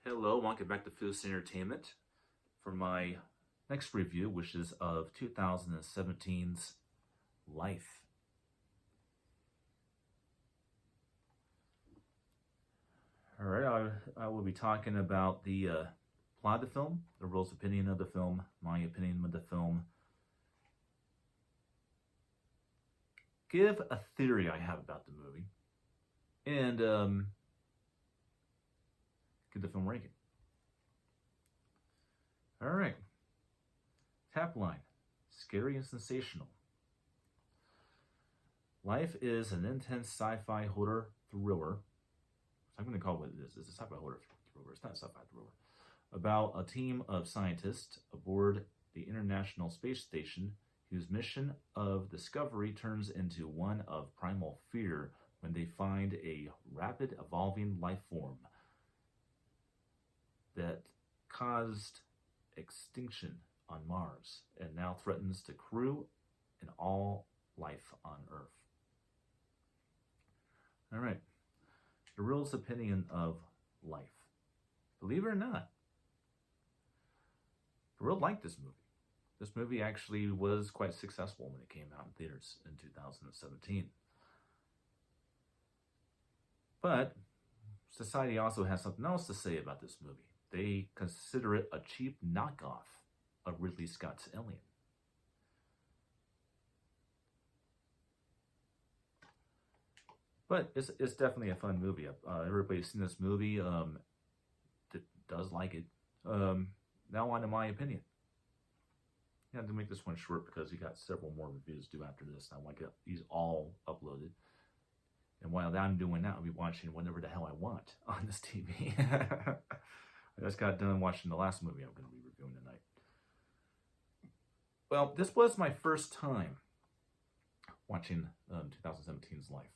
Hello, welcome back to Foods Entertainment for my next review, which is of 2017's Life. All right, I will be talking about the plot of the film, the world's opinion of the film, my opinion of the film, give a theory I have about the movie, and give the film ranking. All right. Tap line, scary and sensational. Life is an intense sci-fi horror thriller. I'm going to call it what it is. It's a sci-fi horror thriller. It's not a sci-fi thriller. About a team of scientists aboard the International Space Station whose mission of discovery turns into one of primal fear when they find a rapid evolving life form that caused extinction on Mars and now threatens the crew and all life on Earth. All right, the world's opinion of Life. Believe it or not, the world liked this movie. This movie actually was quite successful when it came out in theaters in 2017. But society also has something else to say about this movie. They consider it a cheap knockoff of Ridley Scott's Alien. But it's definitely a fun movie. Everybody's seen this movie, does like it. Now on to my opinion. I had to make this one short because we got several more reviews due after this. I want to get these all uploaded. And while I'm doing that, I'll be watching whatever the hell I want on this TV. I just got done watching the last movie I'm going to be reviewing tonight. Well, this was my first time watching 2017's Life.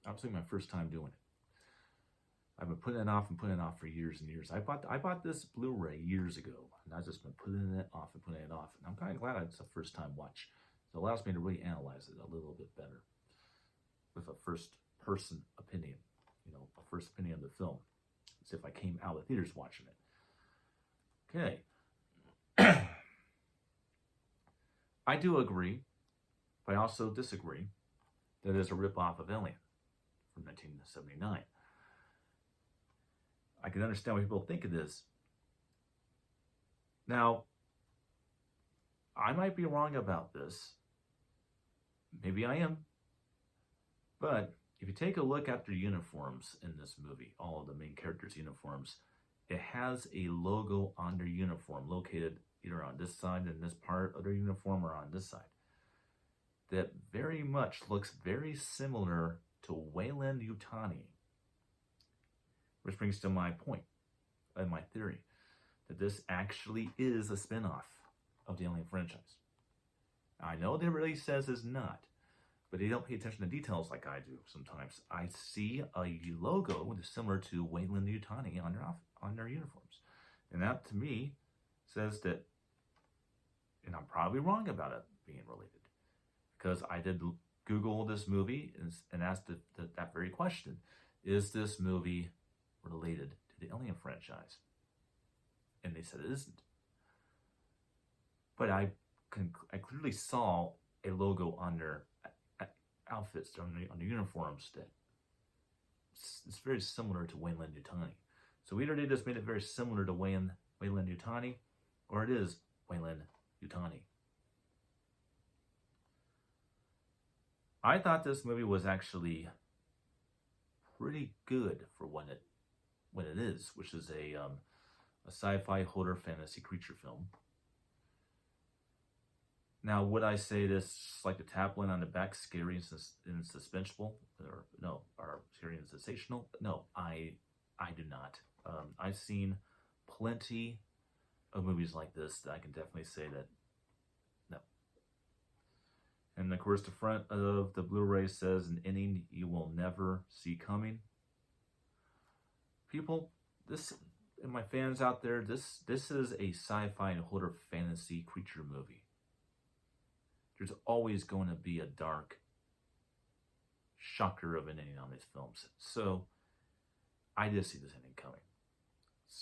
Absolutely my first time doing it. I've been putting it off and putting it off for years and years. I bought this Blu-ray years ago, and I've just been putting it off and putting it off. And I'm kind of glad it's a first-time watch. It allows me to really analyze it a little bit better with a first-person opinion, a first opinion of the film, as if I came out of the theaters watching it. Okay. I do agree, but I also disagree that it is a ripoff of Alien from 1979. I can understand what people think it is. Now, I might be wrong about this. Maybe I am. But if you take a look at their uniforms in this movie, all of the main characters' uniforms, it has a logo on their uniform located either on this side in this part of their uniform or on this side that very much looks very similar to Weyland-Yutani. Which brings to my point and my theory that this actually is a spin-off of the Alien franchise. I know they really says it's not, but they don't pay attention to details like I do sometimes. I see a logo that is similar to Weyland-Yutani on their uniforms. And that, to me, says that, and I'm probably wrong about it being related, because I did Google this movie and asked that very question. Is this movie related to the Alien franchise? And they said it isn't. But I clearly saw a logo on their outfits, on the uniforms, that it's very similar to Weyland-Yutani. So either they just made it very similar to Weyland-Yutani, or it is Weyland-Yutani. I thought this movie was actually pretty good for what it is, which is a sci-fi horror fantasy creature film. Now, would I say this, like the tap line on the back, scary and suspenseful, or no, or scary and sensational? No, I do not. I've seen plenty of movies like this that I can definitely say that no. And of course, the front of the Blu-ray says, "An ending you will never see coming." People, this, and my fans out there, this is a sci-fi and horror fantasy creature movie. There's always going to be a dark shocker of an ending on these films. So I just see this ending coming.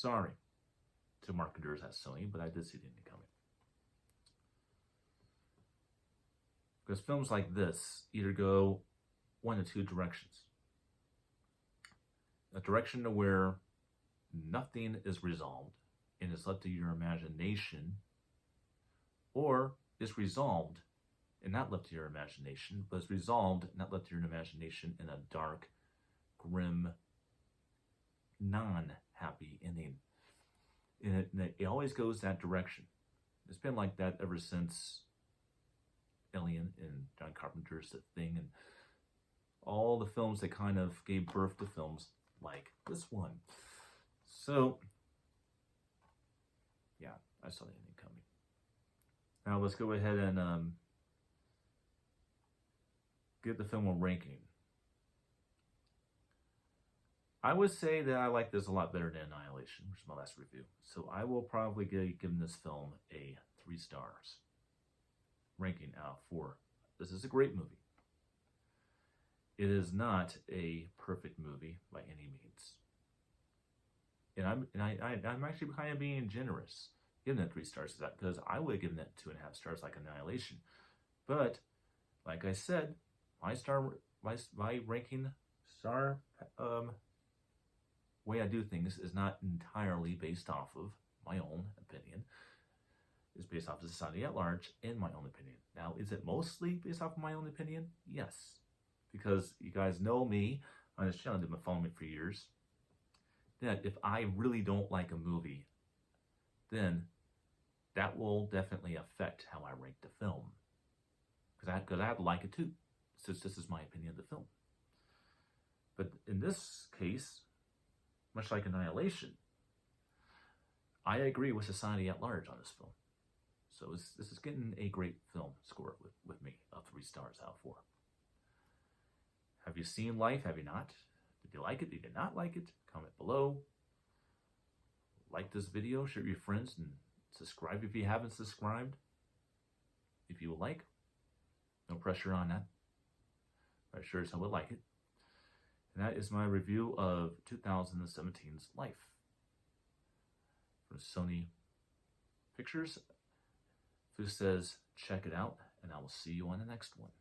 Sorry to marketers at Sony, but I did see the ending coming. Because films like this either go one of two directions. A direction to where nothing is resolved and is left to your imagination, or is resolved and not left to your imagination, but is resolved and not left to your imagination in a dark, grim, non-happy ending. And it always goes that direction. It's been like that ever since Alien and John Carpenter's The Thing and all the films that kind of gave birth to films like this one. So, yeah, I saw the ending coming. Now let's go ahead and give the film a ranking. I would say that I like this a lot better than Annihilation, which is my last review. So I will probably give this film a 3 stars. Ranking out of 4. This is a great movie. It is not a perfect movie by any means. And I'm actually kind of being generous giving it 3 stars to that, because I would have given it 2.5 stars like Annihilation. But like I said, my ranking star way I do things is not entirely based off of my own opinion. It's based off of society at large and my own opinion. Now, is it mostly based off of my own opinion? Yes. Because you guys know me on this channel, you've been following me for years, that if I really don't like a movie, then that will definitely affect how I rank the film. Because I have to like it too, since this is my opinion of the film. But in this case, much like Annihilation, I agree with society at large on this film. So this is getting a great film score with me of 3 stars out of 4. Have you seen Life? Have you not? Did you like it? Did you not like it? Comment below. Like this video, share it with your friends, and subscribe if you haven't subscribed. If you would like. No pressure on that. I sure as hell would like it. And that is my review of 2017's Life from Sony Pictures. Fu says, check it out, and I will see you on the next one.